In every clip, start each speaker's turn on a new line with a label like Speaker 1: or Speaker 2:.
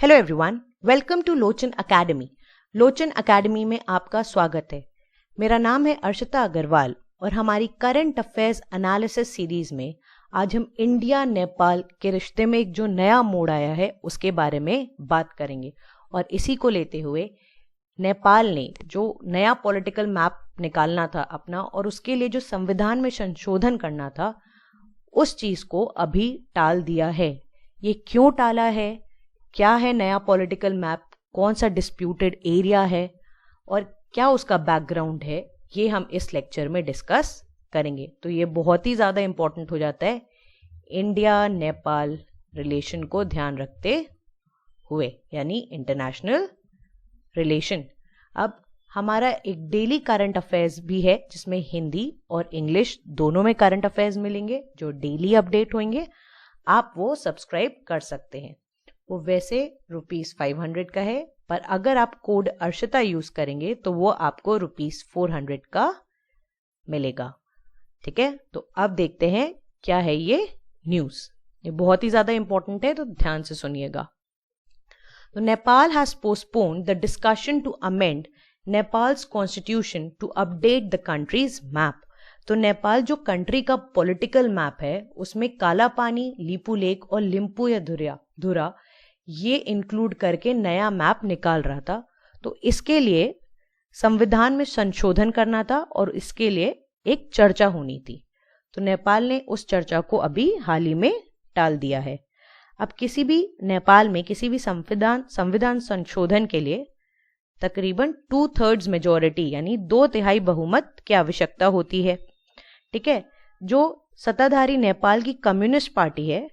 Speaker 1: Hello everyone, welcome to Lochan academy. Lochan academy में आपका स्वागत है। मेरा नाम है अर्शिता अग्रवाल और हमारी करंट अफेयर्स एनालिसिस सीरीज में आज हम इंडिया नेपाल के रिश्ते में एक जो नया मोड़ आया है उसके बारे में बात करेंगे। और इसी को लेते हुए नेपाल ने जो नया पॉलिटिकल मैप निकालना था अपना और उसके लिए जो संविधान में संशोधन करना था उस चीज को अभी टाल दिया है। ये क्यों टाला है, क्या है नया पॉलिटिकल मैप, कौन सा डिस्प्यूटेड एरिया है और क्या उसका बैकग्राउंड है, ये हम इस लेक्चर में डिस्कस करेंगे। तो ये बहुत ही ज़्यादा इम्पोर्टेंट हो जाता है इंडिया नेपाल रिलेशन को ध्यान रखते हुए, यानी इंटरनेशनल रिलेशन। अब हमारा एक डेली करंट अफेयर्स भी है जिसमें हिंदी और इंग्लिश दोनों में करंट अफेयर्स मिलेंगे जो डेली अपडेट होंगे। आप वो सब्सक्राइब कर सकते हैं। वो वैसे ₹500 का है, पर अगर आप कोड अर्शिता यूज करेंगे तो वो आपको ₹400 का मिलेगा। ठीक है, तो अब देखते हैं क्या है ये न्यूज। ये बहुत ही ज्यादा इंपॉर्टेंट है तो ध्यान से सुनिएगा। तो Nepal has postponed the discussion to amend Nepal's constitution to update the country's map. तो नेपाल जो कंट्री का पॉलिटिकल मैप है उसमें काला पानी, लीपू लेक और लिम्पुयाधुरा ये इंक्लूड करके नया मैप निकाल रहा था। तो इसके लिए संविधान में संशोधन करना था और इसके लिए एक चर्चा होनी थी। तो नेपाल ने उस चर्चा को अभी हाल ही में टाल दिया है। अब किसी भी नेपाल में किसी भी संविधान संशोधन के लिए तकरीबन 2/3 मेजोरिटी यानी 2/3 बहुमत की आवश्यकता होती है। ठीक है, जो सत्ताधारी नेपाल की कम्युनिस्ट पार्टी है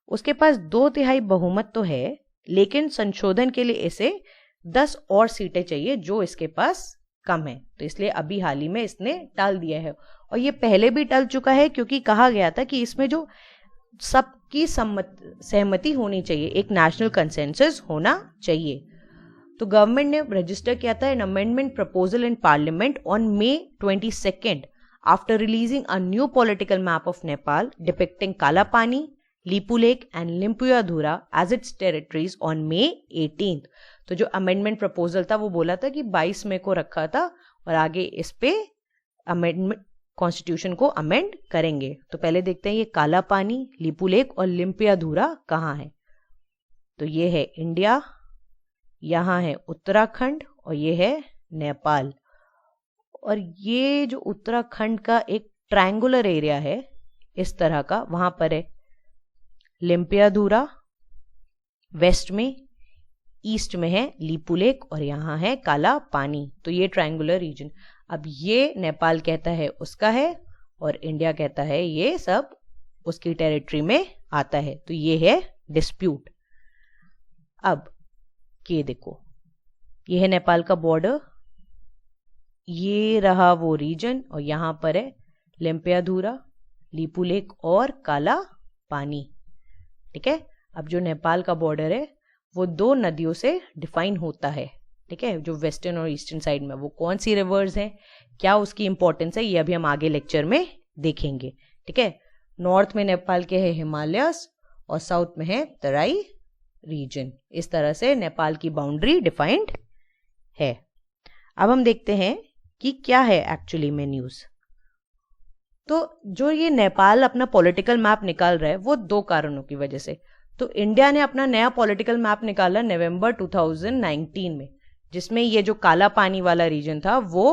Speaker 1: उसके पास 2/3 बहुमत तो है, लेकिन संशोधन के लिए इसे 10 और सीटें चाहिए जो इसके पास कम है। तो इसलिए अभी हाल ही में इसने टाल दिया है और ये पहले भी टल चुका है क्योंकि कहा गया था कि इसमें जो सबकी सहमति होनी चाहिए, एक नेशनल कंसेंसस होना चाहिए। तो गवर्नमेंट ने रजिस्टर किया था an amendment proposal in parliament on May 22 after releasing a new political map of Nepal depicting Kalapani, Lipulekh and Limpiyadhura as its territories on May 18। तो जो अमेंडमेंट प्रपोजल था वो बोला था कि 22 मई को रखा था और आगे इस पे अमेंडमेंट कॉन्स्टिट्यूशन को अमेंड करेंगे। तो पहले देखते हैं ये काला पानी, लीपू लेक और लिम्पुयाधुरा कहाँ है। तो ये है इंडिया, यहाँ है उत्तराखंड और ये है नेपाल। और ये जो उत्तराखंड का एक ट्रायंगुलर एरिया है इस तरह का, वहां पर है लिम्पुयाधुरा, वेस्ट में, ईस्ट में है लीपू लेक और यहाँ है काला पानी। तो ये ट्रायंगुलर रीजन। अब ये नेपाल कहता है उसका है और इंडिया कहता है ये सब उसकी टेरिटरी में आता है। तो ये है डिस्प्यूट। अब ये देखो, ये है नेपाल का बॉर्डर, ये रहा वो रीजन और यहाँ पर है लिम्पुयाधुरा, लीपू लेक और काला पानी। ठीक है, अब जो नेपाल का बॉर्डर है वो 2 नदियों से डिफाइन होता है। ठीक है, जो वेस्टर्न और ईस्टर्न साइड में वो कौन सी रिवर्स हैं, क्या उसकी इंपॉर्टेंस है, ये अभी हम आगे लेक्चर में देखेंगे। ठीक है, नॉर्थ में नेपाल के है हिमालयस और साउथ में है तराई रीजन। इस तरह से नेपाल की बाउंड्री डिफाइंड है। अब हम देखते हैं कि क्या है एक्चुअली में न्यूज। तो जो ये नेपाल अपना पॉलिटिकल मैप निकाल रहा है वो 2 कारणों की वजह से। तो इंडिया ने अपना नया पॉलिटिकल मैप निकाला नवंबर 2019 में, जिसमें ये जो काला पानी वाला रीजन था वो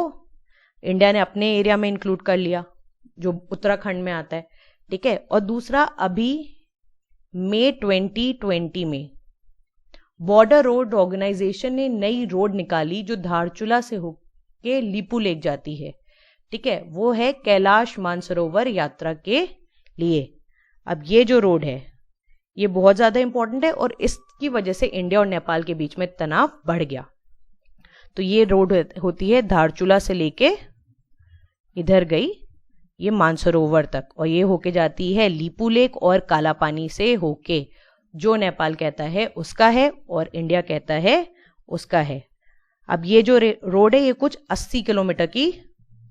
Speaker 1: इंडिया ने अपने एरिया में इंक्लूड कर लिया जो उत्तराखंड में आता है। ठीक है, और दूसरा अभी May 2020 में बॉर्डर रोड ऑर्गेनाइजेशन ने नई रोड निकाली जो धारचूला से होके लीपू लेक जाती है। ठीक है, वो है कैलाश मानसरोवर यात्रा के लिए। अब ये जो रोड है ये बहुत ज्यादा इंपॉर्टेंट है और इसकी वजह से इंडिया और नेपाल के बीच में तनाव बढ़ गया। तो ये रोड होती है धारचूला से लेके इधर गई ये मानसरोवर तक और ये होके जाती है लीपू लेक और काला पानी से होके, जो नेपाल कहता है उसका है और इंडिया कहता है उसका है। अब ये जो रोड है ये कुछ 80 किलोमीटर की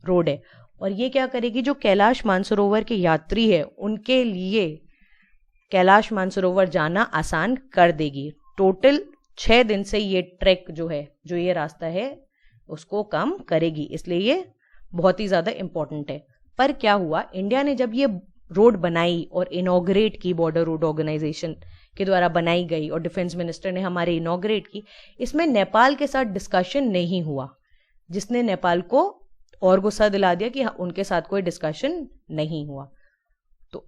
Speaker 1: रोड है और ये क्या करेगी, जो कैलाश मानसरोवर के यात्री है उनके लिए कैलाश मानसरोवर जाना आसान कर देगी। टोटल 6 दिन से ये ट्रैक जो है, जो ये रास्ता है, उसको कम करेगी, इसलिए ये बहुत ही ज़्यादा इम्पोर्टेंट है। पर क्या हुआ, इंडिया ने जब ये रोड बनाई और इनॉग्रेट की, बॉर्डर रोड ऑर्गेनाइजेशन के द्वारा बनाई गई और डिफेंस मिनिस्टर ने हमारे इनॉग्रेट की, इसमें नेपाल के साथ डिस्कशन नहीं हुआ, जिसने नेपाल को और गुस्सा दिला दिया कि उनके साथ कोई डिस्कशन नहीं हुआ। तो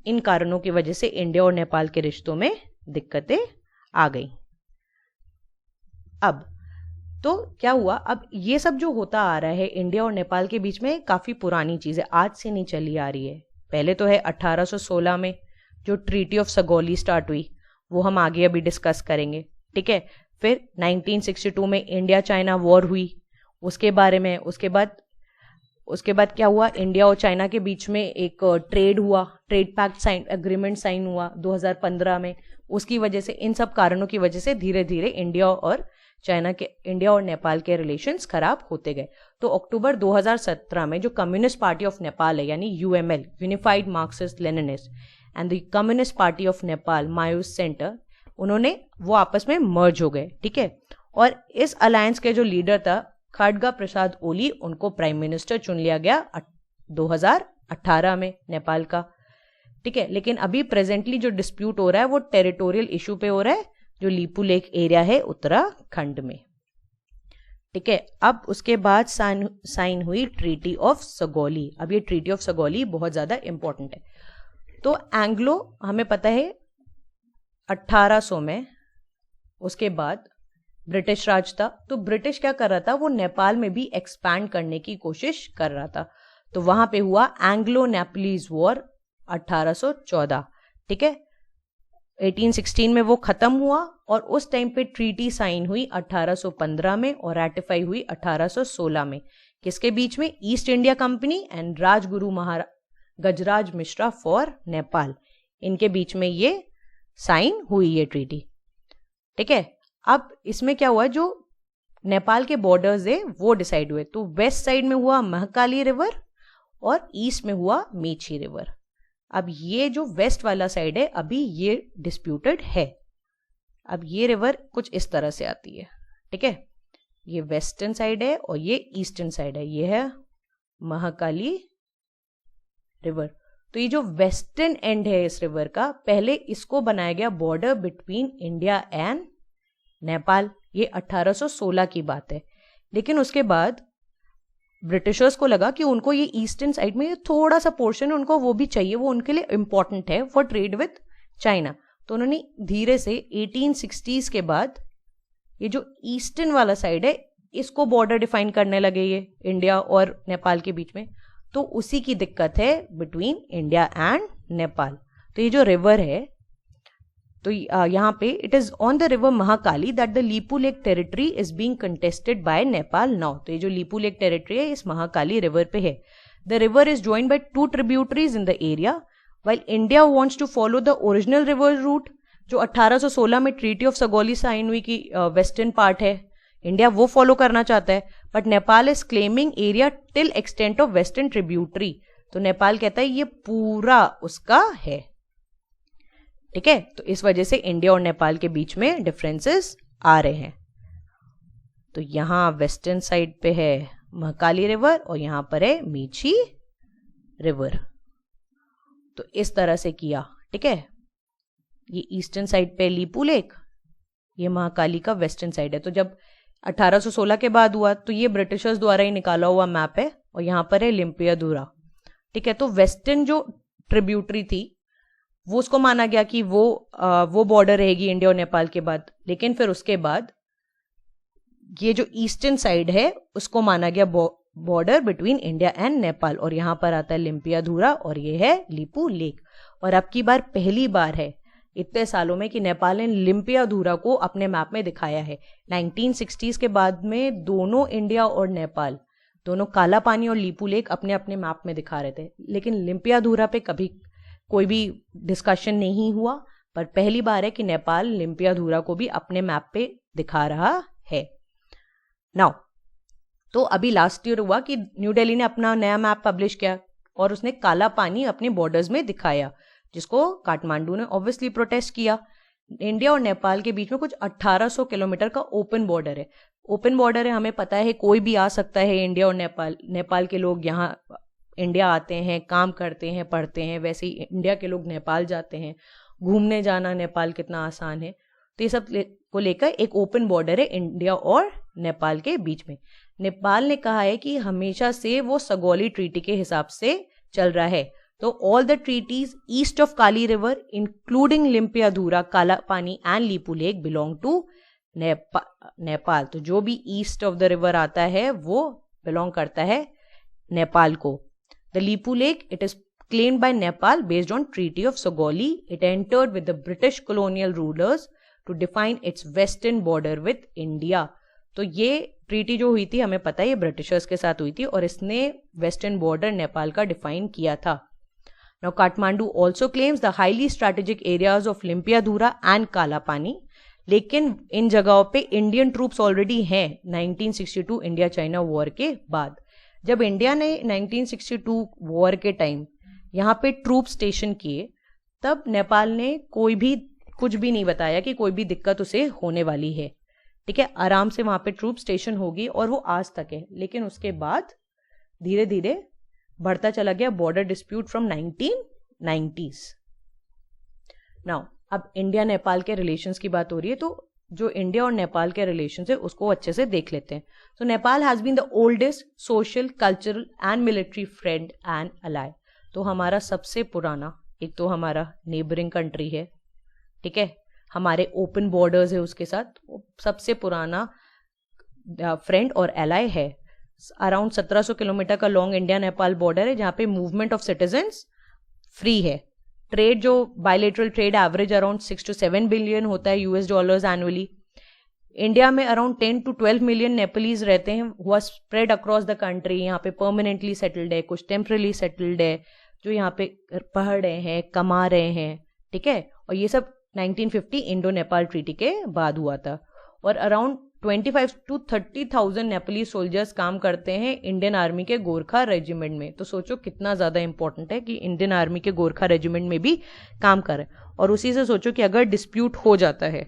Speaker 1: इन कारणों की वजह से इंडिया और नेपाल के रिश्तों में दिक्कतें आ गई। अब तो क्या हुआ, अब ये सब जो होता आ रहा है इंडिया और नेपाल के बीच में, काफी पुरानी चीज है, आज से नहीं चली आ रही है। पहले तो है 1816 में जो ट्रीटी ऑफ सगौली स्टार्ट हुई, वो हम आगे अभी डिस्कस करेंगे, ठीक है। फिर 1962 में इंडिया चाइना वॉर हुई, उसके बारे में, उसके बाद क्या हुआ, इंडिया और चाइना के बीच में एक ट्रेड हुआ, ट्रेड पैक्ट एग्रीमेंट साइन हुआ 2015 में। उसकी वजह से, इन सब कारणों की वजह से धीरे धीरे इंडिया और नेपाल के रिलेशंस खराब होते गए। तो अक्टूबर 2017 में जो कम्युनिस्ट पार्टी ऑफ नेपाल है, यानी UML, unified Marxist Leninist, and the communist party of Nepal, मायूस सेंटर, वो आपस में मर्ज हो गए, ठीक है। और इस अलायंस के जो लीडर था खड्गा प्रसाद ओली, उनको प्राइम मिनिस्टर चुन लिया गया 2018 में नेपाल का, ठीक है। लेकिन अभी प्रेजेंटली जो डिस्प्यूट हो रहा है वो टेरिटोरियल इशू पे हो रहा है, जो लीपू लेक एरिया है उत्तराखंड में, ठीक है। अब उसके बाद साइन हुई ट्रीटी ऑफ सगौली। अब ये ट्रीटी ऑफ सगौली बहुत ज्यादा इंपॉर्टेंट है। तो एंग्लो, हमें पता है 1800 में, उसके बाद ब्रिटिश राज था, तो ब्रिटिश क्या कर रहा था, वो नेपाल में भी एक्सपैंड करने की कोशिश कर रहा था। तो वहां पे हुआ एंग्लो नेपलीज वॉर 1814, ठीक है। 1816 में वो खत्म हुआ और उस टाइम पे ट्रीटी साइन हुई 1815 में और रैटिफाई हुई 1816 में। किसके बीच में? East India company and Rajguru Gajraj Mishra for Nepal, इनके बीच में ये साइन हुई ये ट्रीटी, ठीक है। अब इसमें क्या हुआ, जो नेपाल के बॉर्डर्स है वो डिसाइड हुए। तो वेस्ट साइड में हुआ महाकाली रिवर और ईस्ट में हुआ मीठी रिवर। अब ये जो वेस्ट वाला साइड है, अभी ये डिस्प्यूटेड है। अब ये रिवर कुछ इस तरह से आती है, ठीक है। ये वेस्टर्न साइड है और ये ईस्टर्न साइड है, ये है महाकाली रिवर। तो ये जो वेस्टर्न एंड है इस रिवर का, पहले इसको बनाया गया border between India and Nepal, ये 1816 की बात है। लेकिन उसके बाद ब्रिटिशर्स को लगा कि उनको ये ईस्टर्न साइड में थोड़ा सा पोर्शन उनको वो भी चाहिए, वो उनके लिए इंपॉर्टेंट है फॉर ट्रेड विथ चाइना। तो उन्होंने धीरे से 1860s के बाद ये जो ईस्टर्न वाला साइड है, इसको बॉर्डर डिफाइन करने लगे ये इंडिया और नेपाल के बीच में। तो उसी की दिक्कत है बिटवीन इंडिया एंड नेपाल। तो ये जो रिवर है, तो यहाँ पे it is on the river Mahakali that the Lipulekh territory is being contested by Nepal now. तो ये जो लीपू लेक टेरिटरी है इस महाकाली रिवर पे है। The river is joined by 2 tributaries in the area, while India wants to follow the original river route जो 1816 में treaty of Sagauli sign हुई की वेस्टर्न पार्ट है, इंडिया वो फॉलो करना चाहता है। But Nepal is claiming area till extent of western tributary. तो नेपाल कहता है ये पूरा उसका है, ठीक है। तो इस वजह से इंडिया और नेपाल के बीच में डिफरेंसेस आ रहे हैं। तो यहां वेस्टर्न साइड पे है महाकाली रिवर और यहां पर है मीठी रिवर। तो इस तरह से किया, ठीक है। ये ईस्टर्न साइड पे लीपू लेक, ये महाकाली का वेस्टर्न साइड है। तो जब 1816 के बाद हुआ तो ये ब्रिटिशर्स द्वारा ही निकाला हुआ मैप है और यहां पर है लिम्पियाधुरा, ठीक है। तो वेस्टर्न जो ट्रिब्यूटरी थी वो उसको माना गया कि वो बॉर्डर रहेगी इंडिया और नेपाल के बाद। लेकिन फिर उसके बाद ये जो ईस्टर्न साइड है उसको माना गया border between India and Nepal, और यहां पर आता है लिम्पियाधुरा और ये है लीपू लेक। और अब की बार पहली बार है इतने सालों में कि नेपाल ने लिम्पियाधुरा को अपने मैप में दिखाया है। 1960s के बाद में दोनों इंडिया और नेपाल, दोनों काला पानी और लीपू लेक अपने अपने मैप में दिखा रहे थे, लेकिन लिम्पियाधुरा पे कभी कोई भी डिस्कशन नहीं हुआ। पर पहली बार है कि नेपाल लिम्पियाधुरा को भी अपने मैप पे दिखा रहा है। नाउ तो अभी लास्ट ईयर हुआ कि न्यू दिल्ली ने अपना नया मैप पब्लिश किया और उसने काला पानी अपने बॉर्डर्स में दिखाया, जिसको काठमांडू ने ऑब्वियसली प्रोटेस्ट किया। इंडिया और नेपाल के बीच में कुछ 1800 किलोमीटर का ओपन बॉर्डर है। ओपन बॉर्डर है, हमें पता है कोई भी आ सकता है इंडिया और नेपाल के लोग यहाँ इंडिया आते हैं, काम करते हैं, पढ़ते हैं, वैसे ही इंडिया के लोग नेपाल जाते हैं, घूमने जाना नेपाल कितना आसान है। तो ये सब को लेकर एक ओपन बॉर्डर है इंडिया और नेपाल के बीच में। नेपाल ने कहा है कि हमेशा से वो सगौली ट्रीटी के हिसाब से चल रहा है। तो all the treaties east of Kali river including Limpiyadhura, Kalapani and Lipulekh belong to Nepal. तो जो भी ईस्ट ऑफ द रिवर आता है वो बिलोंग करता है नेपाल को। The Lipulekh, it is claimed by Nepal based on Treaty of Sogoli. It entered with the British colonial rulers to define its western border with India. तो ये treaty जो हुई थी, हमें पता है ये ब्रिटिशर्स के साथ हुई थी और इसने वेस्टर्न बॉर्डर नेपाल का डिफाइन किया था। Now Kathmandu also claims the highly strategic areas of Limpiyadhura and Kalapani, लेकिन इन जगहों पे इंडियन ट्रूप्स ऑलरेडी हैं 1962 इंडिया चाइना वॉर के बाद। जब इंडिया ने 1962 वॉर के टाइम यहाँ पे ट्रूप स्टेशन किए, तब नेपाल ने कोई भी कुछ भी नहीं बताया कि कोई भी दिक्कत उसे होने वाली है। ठीक है, आराम से वहां पे ट्रूप स्टेशन होगी और वो आज तक है। लेकिन उसके बाद धीरे धीरे बढ़ता चला गया border dispute from 1990s। Now अब इंडिया नेपाल के रिलेशंस की बात हो रही है, तो जो इंडिया और नेपाल के रिलेशंस है उसको अच्छे से देख लेते हैं। So Nepal has been the oldest social, cultural and military friend and ally. तो हमारा सबसे पुराना, एक तो हमारा नेबरिंग कंट्री है, ठीक है, हमारे ओपन बॉर्डर्स है उसके साथ, सबसे पुराना फ्रेंड और एलाय है। अराउंड 1700 किलोमीटर का लॉन्ग इंडिया नेपाल बॉर्डर है, जहाँ पे मूवमेंट ऑफ सिटीजन्स फ्री है। ट्रेड जो bilateral trade average around 6 to 7 billion होता है यूएस डॉलर्स एनुअली। इंडिया में अराउंड 10 to 12 मिलियन नेपालीज रहते हैं, हुआ स्प्रेड अक्रॉस द कंट्री। यहाँ पे परमानेंटली सेटल्ड है, कुछ टेम्परली सेटल्ड है, जो यहाँ पे पढ़ रहे हैं, कमा रहे हैं, ठीक है। और ये सब 1950 इंडो नेपाल ट्रीटी के बाद हुआ था। और अराउंड 25 to 30,000 नेपाली सोल्जर्स काम करते हैं इंडियन आर्मी के गोरखा रेजिमेंट में। तो सोचो कितना ज़्यादा इंपॉर्टेंट है कि इंडियन आर्मी के गोरखा रेजिमेंट में भी काम करें। और उसी से सोचो कि अगर डिस्प्यूट हो जाता है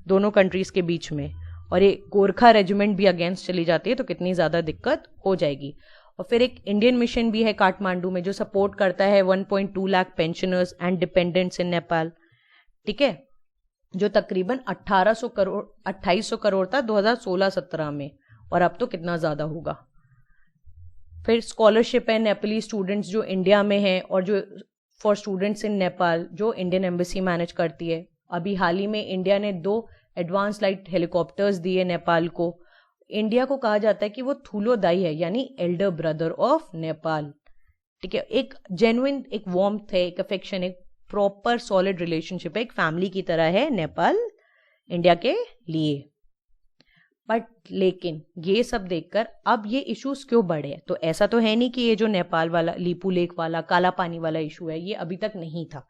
Speaker 1: दोनों कंट्रीज के बीच में और ये गोरखा रेजिमेंट भी अगेंस्ट चली जाती है, तो कितनी ज़्यादा दिक्कत हो जाएगी। और फिर एक इंडियन मिशन भी है काठमांडू में, जो सपोर्ट करता है 1.2 लाख पेंशनर्स एंड डिपेंडेंट्स इन नेपाल, ठीक है, जो तकरीबन 2800 करोड़ था 2016-17 में, और अब तो कितना ज़्यादा होगा। फिर स्कॉलरशिप है नेपाली स्टूडेंट्स जो इंडिया में हैं, और जो फॉर स्टूडेंट्स इन नेपाल जो इंडियन एम्बेसी मैनेज करती है। अभी हाल ही में इंडिया ने 2 एडवांस लाइट हेलीकॉप्टर्स दिए नेपाल को। इंडिया को कहा जाता है कि वो थूलो दाई है, यानी एल्डर ब्रदर ऑफ नेपाल, ठीक है। एक जेन्युइन, एक वार्मथ है, एक अफेक्शन, एक प्रॉपर सॉलिड रिलेशनशिप है, एक फैमिली की तरह है नेपाल इंडिया के लिए। बट लेकिन ये सब देखकर अब ये इश्यूज क्यों बढ़े? तो ऐसा तो है नहीं कि ये जो नेपाल वाला लीपू लेक वाला काला पानी वाला इशू है ये अभी तक नहीं था।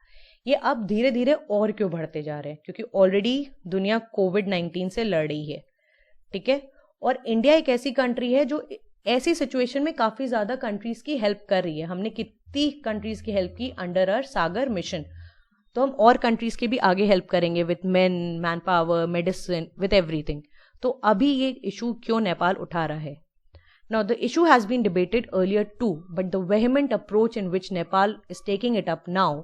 Speaker 1: ये अब धीरे धीरे और क्यों बढ़ते जा रहे हैं? क्योंकि ऑलरेडी दुनिया कोविड-19 से लड़ रही है, ठीक है। और इंडिया एक ऐसी कंट्री है जो ऐसी सिचुएशन में काफी ज्यादा कंट्रीज की हेल्प कर रही है। हमने कितनी कंट्रीज की हेल्प की अंडर आवर सागर मिशन, तो हम और कंट्रीज की भी आगे हेल्प करेंगे with manpower, medicine, with everything. तो अभी ये इशू क्यों नेपाल उठा रहा है? Now the issue has been debated earlier too, but the vehement approach in which Nepal is taking it up now,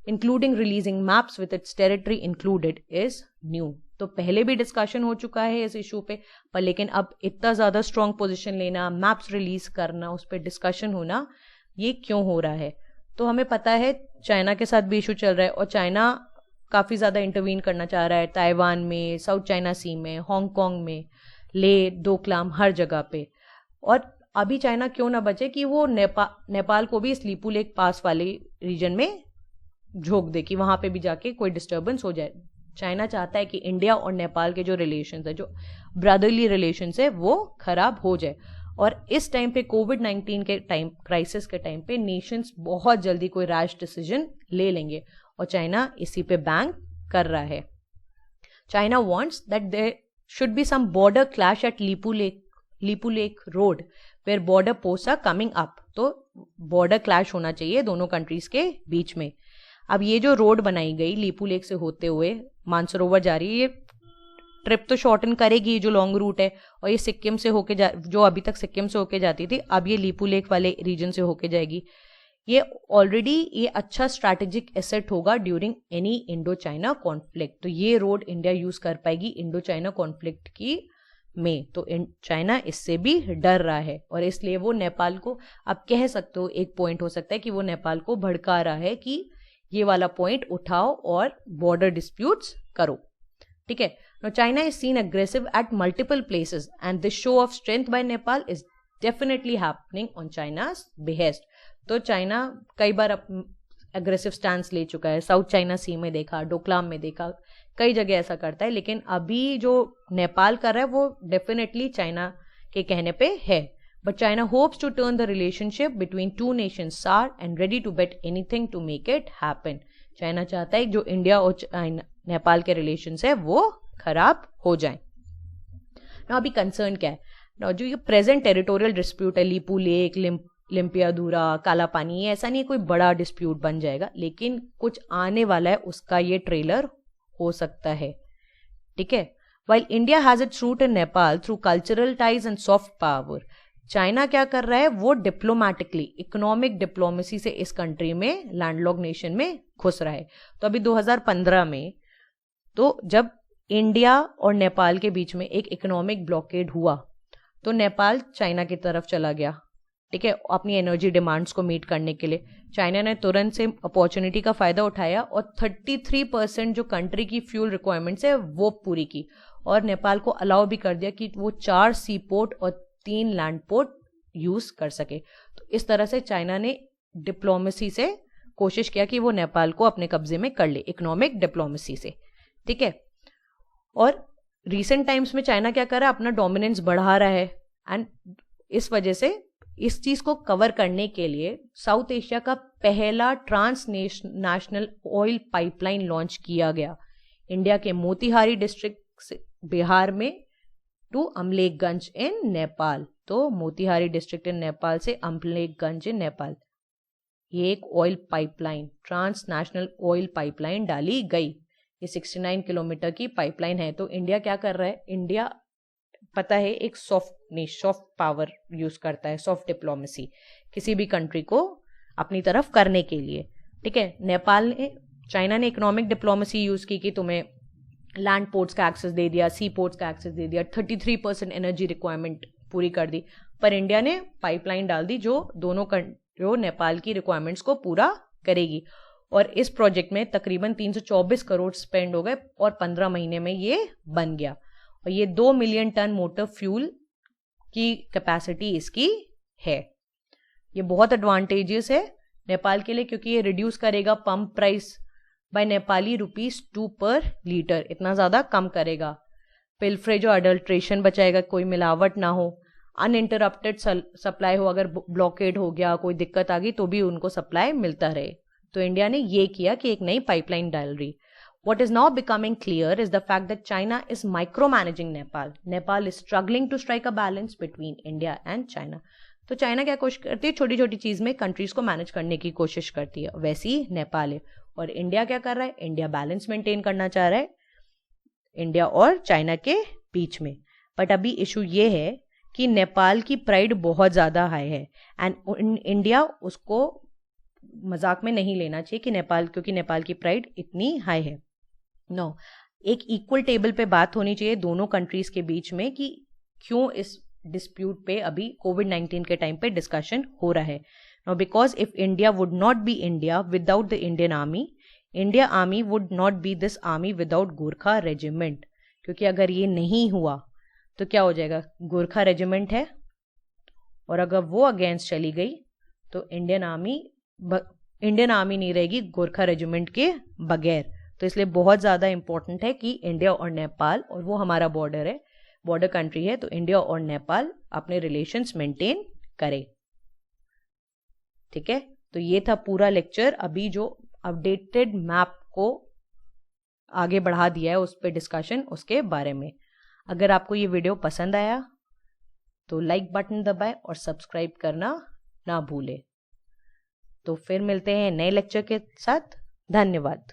Speaker 1: including releasing maps with its territory included, is new. तो पहले भी डिस्कशन हो चुका है इस इशू पे, पर लेकिन अब इतना ज्यादा स्ट्रॉन्ग पोजीशन लेना, मैप्स रिलीज करना, उस पर डिस्कशन होना, ये क्यों हो रहा है? तो हमें पता है चाइना के साथ भी इशू चल रहा है, और चाइना काफी ज्यादा इंटरवीन करना चाह रहा है ताइवान में, साउथ चाइना सी में, हांगकांग में, ले, डोकलाम, हर जगह पे। और अभी चाइना क्यों ना बचे कि वो नेपाल को भी इस लीपू लेक पास वाले रीजन में झोंक दे, कि वहां पे भी जाके कोई डिस्टर्बेंस हो जाए। चाइना चाहता है कि इंडिया और नेपाल के जो रिलेशंस है, जो ब्रदरली रिलेशंस है, वो खराब हो जाए। और इस टाइम पे कोविड-19 के टाइम, क्राइसिस के टाइम पे नेशंस बहुत जल्दी कोई रैश डिसीजन ले लेंगे, और चाइना इसी पे बैंक कर रहा है। China wants that there should be some border clash at Lipulekh road where border post are coming up. तो बॉर्डर क्लैश होना चाहिए दोनों कंट्रीज के बीच में। अब ये जो रोड बनाई गई लीपू लेक से होते हुए मानसरोवर जा रही है, ये ट्रिप तो शॉर्टन करेगी जो लॉन्ग रूट है, और ये सिक्किम से होके जो अभी तक सिक्किम से होके जाती थी अब ये लीपू लेक वाले रीजन से होके जाएगी। ये ऑलरेडी ये अच्छा स्ट्रैटेजिक एसेट होगा during any Indo China conflict. तो ये रोड इंडिया यूज कर पाएगी इंडो चाइना कॉन्फ्लिक्ट की में। तो चाइना इससे भी डर रहा है और इसलिए वो नेपाल को, आप कह सकते हो एक पॉइंट हो सकता है कि वो नेपाल को भड़का रहा है कि ये वाला पॉइंट उठाओ और बॉर्डर डिस्प्यूट्स करो। ठीक है। Now China is seen aggressive at multiple places and this show of strength by Nepal is definitely happening on China's behest. तो चाइना कई बार अग्रेसिव स्टैंस ले चुका है, साउथ चाइना सी में देखा, डोकलाम में देखा, कई जगह ऐसा करता है, लेकिन अभी जो नेपाल कर रहा है वो डेफिनेटली चाइना के कहने पे है। But China hopes to turn the relationship between two nations sour and ready to bet anything to make it happen. China चाहता है जो इंडिया और नेपाल के रिलेशंस है वो खराब हो जाए ना। अभी कंसर्न क्या है ना, जो ये प्रेजेंट टेरिटोरियल डिस्प्यूट है, लीपू लेक, लिम्पियाधुरा, काला पानी, ये ऐसा नहीं कोई बड़ा डिस्प्यूट बन जाएगा, लेकिन कुछ आने वाला है उसका ये ट्रेलर हो सकता है। ठीक है। While India has its root in Nepal through cultural ties and soft power, China क्या कर रहा है वो डिप्लोमैटिकली, इकोनॉमिक डिप्लोमेसी से इस कंट्री में, लैंडलॉक नेशन में घुस रहा है। तो अभी 2015 में तो जब इंडिया और नेपाल के बीच में एक इकोनॉमिक ब्लॉकेड हुआ तो नेपाल चाइना की तरफ चला गया। ठीक है। अपनी एनर्जी डिमांड्स को मीट करने के लिए चाइना ने तुरंत से अपॉर्चुनिटी का फायदा उठाया और 33% जो कंट्री की फ्यूल रिक्वायरमेंट्स है वो पूरी की, और नेपाल को अलाउ भी कर दिया कि वो 4 सी पोर्ट और 3 लैंड पोर्ट यूज कर सके। तो इस तरह से चाइना ने डिप्लोमेसी से कोशिश किया कि वो नेपाल को अपने कब्जे में कर ले, इकोनॉमिक डिप्लोमेसी से। ठीक है। और रिसेंट टाइम्स में चाइना क्या कर रहा है, अपना डोमिनेंस बढ़ा रहा है, एंड इस वजह से इस चीज को कवर करने के लिए साउथ एशिया का पहला transnational oil pipeline launch किया गया इंडिया के मोतीहारी डिस्ट्रिक्ट से बिहार में टू अमलेखगंज इन नेपाल। तो मोतीहारी डिस्ट्रिक्ट इन नेपाल से अमलेखगंज इन नेपाल ये एक oil pipeline, transnational oil pipeline डाली गई। ये 69 किलोमीटर की पाइपलाइन है। तो इंडिया क्या कर रहा है, इंडिया पता है एक सॉफ्ट पावर यूज करता है, सॉफ्ट डिप्लोमेसी किसी भी कंट्री को अपनी तरफ करने के लिए। ठीक है। नेपाल ने, चाइना ने इकोनॉमिक डिप्लोमेसी यूज की कि तुम्हें लैंड पोर्ट्स का एक्सेस दे दिया, सी पोर्ट्स का एक्सेस दे दिया, 33% एनर्जी रिक्वायरमेंट पूरी कर दी। पर इंडिया ने पाइपलाइन डाल दी जो जो नेपाल की रिक्वायरमेंट्स को पूरा करेगी। और इस प्रोजेक्ट में तकरीबन 324 करोड़ स्पेंड हो गए और 15 महीने में ये बन गया। और ये 2 मिलियन टन मोटर फ्यूल की कैपेसिटी इसकी है। ये बहुत एडवांटेजेस है नेपाल के लिए क्योंकि ये रिड्यूस करेगा पंप प्राइस बाय नेपाली ₹2 पर लीटर, इतना ज्यादा कम करेगा। पिल्फरेज और अडल्ट्रेशन बचाएगा, कोई मिलावट ना हो, अनइंटरप्टेड सप्लाई हो, अगर ब्लॉकेड हो गया, कोई दिक्कत आ गई तो भी उनको सप्लाई मिलता रहे। तो इंडिया ने ये किया कि एक नई पाइपलाइन डाल रही। What is now becoming clear is the fact that China is micromanaging Nepal. Nepal is struggling to strike a balance between India and China. तो चाइना क्या कोशिश करती है, छोटी छोटी चीज में कंट्रीज को मैनेज करने की कोशिश करती है, वैसे ही नेपाल है। और इंडिया क्या कर रहा है, इंडिया बैलेंस मेंटेन करना चाह रहा है इंडिया और चाइना के बीच में। बट अभी इशू ये है कि नेपाल की प्राइड बहुत ज्यादा हाई है एंड इंडिया उसको मजाक में नहीं लेना चाहिए कि नेपाल, क्योंकि नेपाल की प्राइड इतनी हाई है। नो, एक इक्वल टेबल पे बात होनी चाहिए दोनों कंट्रीज के बीच में कि क्यों इस डिस्प्यूट पे अभी कोविड-19 के टाइम पे डिस्कशन हो रहा है। No, because if India would not be India without the Indian army, India army would not be this army without Gorkha regiment. क्योंकि अगर ये नहीं हुआ तो क्या हो जाएगा, गोरखा रेजिमेंट है और अगर वो अगेंस्ट चली गई तो इंडियन आर्मी नहीं रहेगी गोरखा रेजिमेंट के बगैर। तो इसलिए बहुत ज्यादा इंपॉर्टेंट है कि इंडिया और नेपाल, और वो हमारा बॉर्डर है, बॉर्डर कंट्री है, तो इंडिया और नेपाल अपने रिलेशंस मेंटेन करे। ठीक है। तो ये था पूरा लेक्चर। अभी जो अपडेटेड मैप को आगे बढ़ा दिया है उस पर डिस्कशन, उसके बारे में। अगर आपको ये वीडियो पसंद आया तो लाइक बटन दबाएं और सब्सक्राइब करना ना भूलें। तो फिर मिलते हैं नए लेक्चर के साथ। धन्यवाद।